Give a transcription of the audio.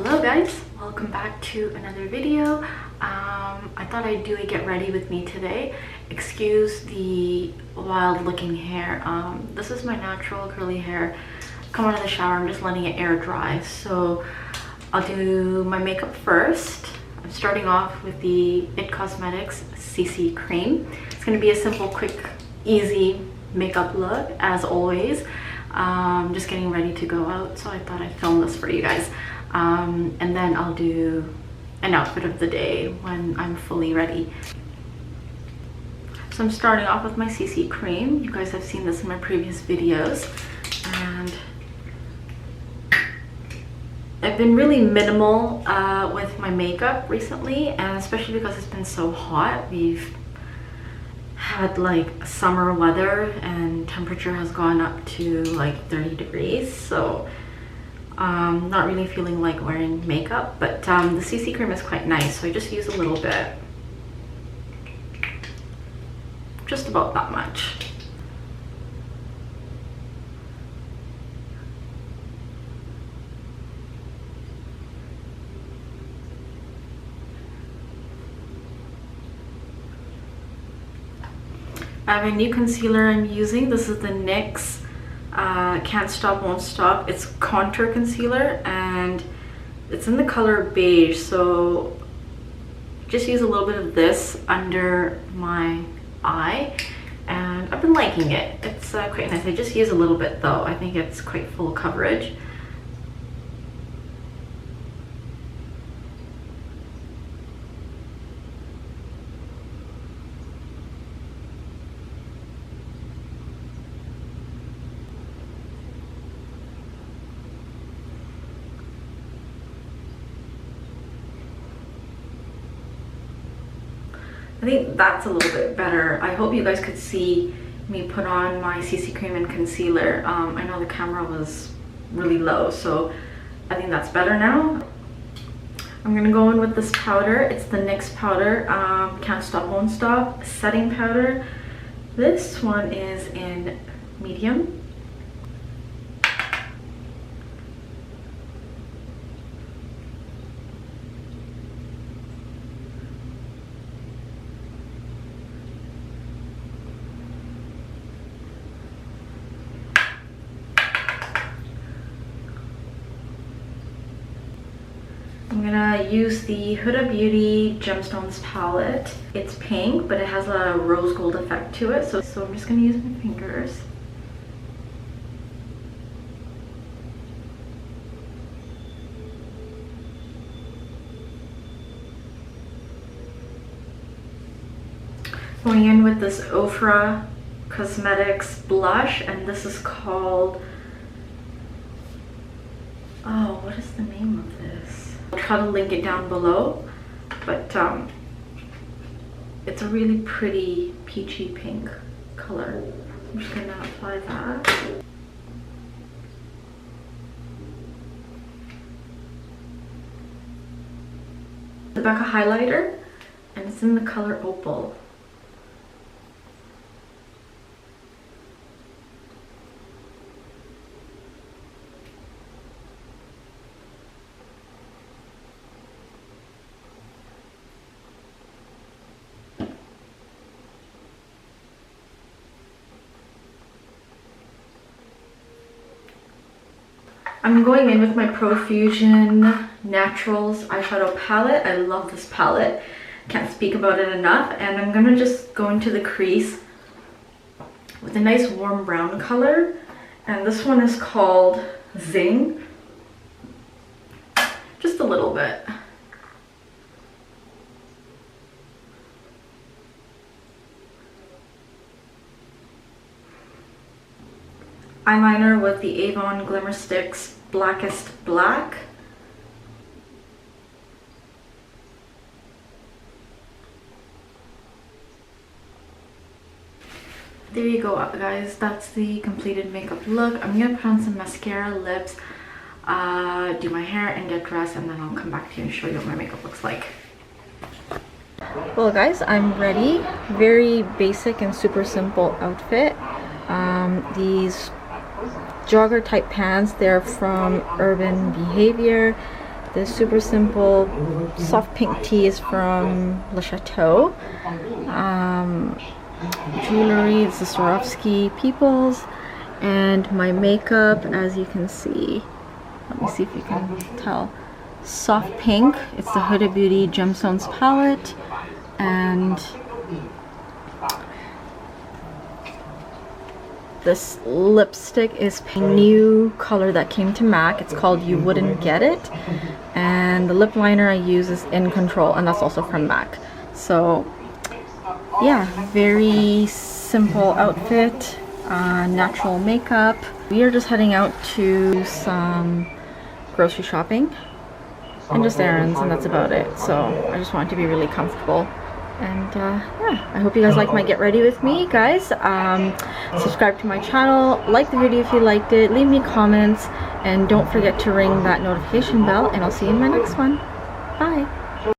Hello guys, welcome back to another video. I thought I'd do a get ready with me today. Excuse the wild looking hair. This is my natural curly hair. Come out of the shower, I'm just letting it air dry. So I'll do my makeup first. I'm starting off with the It Cosmetics CC Cream. It's going to be a simple, quick, easy makeup look as always. Just getting ready to go out, so I thought I'd film this for you guys. And then I'll do an outfit of the day when I'm fully ready. So I'm starting off with my CC cream. You guys have seen this in my previous videos, and I've been really minimal with my makeup recently, and especially because it's been so hot. We've had like summer weather and temperature has gone up to like 30 degrees, so not really feeling like wearing makeup, but the CC cream is quite nice, so I just use a little bit, just about that much. I have a new concealer I'm using. This is the NYX Can't Stop Won't Stop. It's contour concealer and it's in the color beige, so just use a little bit of this under my eye, and I've been liking it. It's quite nice. I just use a little bit though. I think it's quite full coverage. I think that's a little bit better. I hope you guys could see me put on my CC cream and concealer. I know the camera was really low, so I think that's better now. I'm gonna go in with this powder. It's the NYX powder, Can't Stop Won't Stop setting powder. This one is in medium. I'm gonna use the Huda Beauty Gemstones palette. It's pink, but it has a rose gold effect to it. So I'm just gonna use my fingers. Going in with this Ofra Cosmetics blush, and this is called, oh, what is the name of this? I'll try to link it down below, but it's a really pretty peachy pink color. I'm just gonna apply that. The Becca highlighter, and it's in the color Opal. I'm going in with my Profusion Naturals eyeshadow palette. I love this palette. Can't speak about it enough. And I'm gonna just go into the crease with a nice warm brown color. And this one is called Zing. Just a little bit. Eyeliner with the Avon Glimmersticks Blackest Black. There you go, guys. That's the completed makeup look. I'm gonna put on some mascara, lips, do my hair and get dressed, and then I'll come back to you and show you what my makeup looks like. Well guys, I'm ready. Very basic and super simple outfit. These jogger type pants, they're from Urban Behavior. This super simple soft pink tee is from Le Chateau. Jewelry, it's the Swarovski Peoples. And my makeup, as you can see, let me see if you can tell, soft pink. It's the Huda Beauty Gemstones palette, and this lipstick is a new color that came to MAC. It's called You Wouldn't Get It, and the lip liner I use is In Control, and that's also from MAC. So yeah, very simple outfit, natural makeup. We are just heading out to some grocery shopping and just errands, and that's about it. So I just wanted to be really comfortable. And yeah, I hope you guys like my get ready with me, guys. Subscribe to my channel, like the video if you liked it, leave me comments, and don't forget to ring that notification bell, and I'll see you in my next one. Bye.